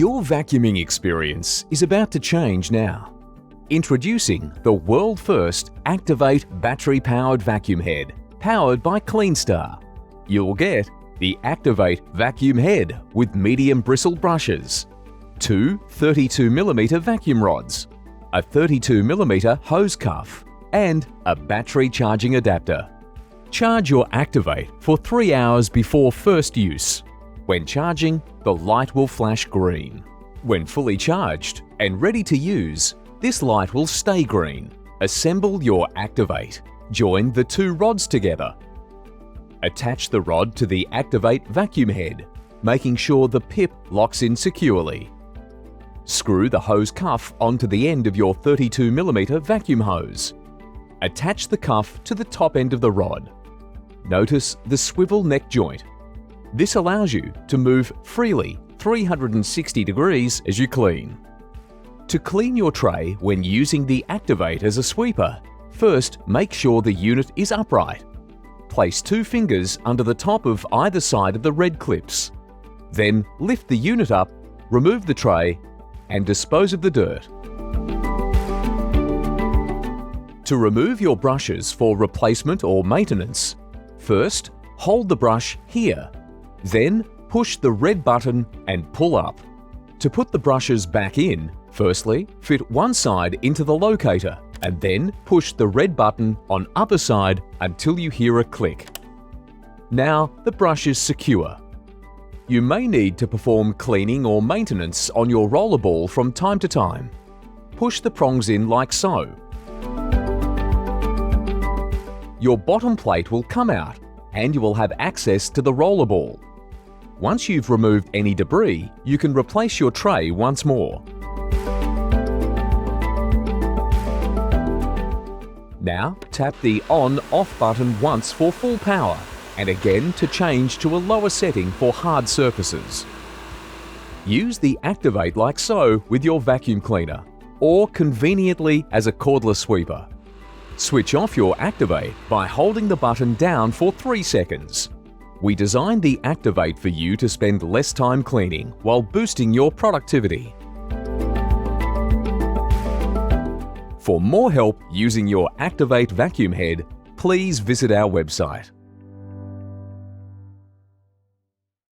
Your vacuuming experience is about to change now. Introducing the world-first ACTIV8 battery-powered vacuum head, powered by Cleanstar. You'll get the ACTIV8 vacuum head with medium bristle brushes, two 32mm vacuum rods, a 32mm hose cuff, and a battery charging adapter. Charge your ACTIV8 for 3 hours before first use. When charging, the light will flash green. When fully charged and ready to use, this light will stay green. Assemble your ACTIV8. Join the two rods together. Attach the rod to the ACTIV8 vacuum head, making sure the pip locks in securely. Screw the hose cuff onto the end of your 32mm vacuum hose. Attach the cuff to the top end of the rod. Notice the swivel neck joint. This allows you to move freely 360 degrees as you clean. To clean your tray when using the ACTIV8 as a sweeper, first make sure the unit is upright. Place 2 fingers under the top of either side of the red clips. Then lift the unit up, remove the tray, and dispose of the dirt. To remove your brushes for replacement or maintenance, first hold the brush here. Then push the red button and pull up. To put the brushes back in, firstly fit one side into the locator and then push the red button on upper side until you hear a click. Now the brush is secure. You may need to perform cleaning or maintenance on your rollerball from time to time. Push the prongs in like so. Your bottom plate will come out and you will have access to the rollerball. Once you've removed any debris, you can replace your tray once more. Now tap the on/off button once for full power and again to change to a lower setting for hard surfaces. Use the ACTIV8 like so with your vacuum cleaner or conveniently as a cordless sweeper. Switch off your ACTIV8 by holding the button down for 3 seconds. We designed the ACTIV8 for you to spend less time cleaning while boosting your productivity. For more help using your ACTIV8 vacuum head, please visit our website.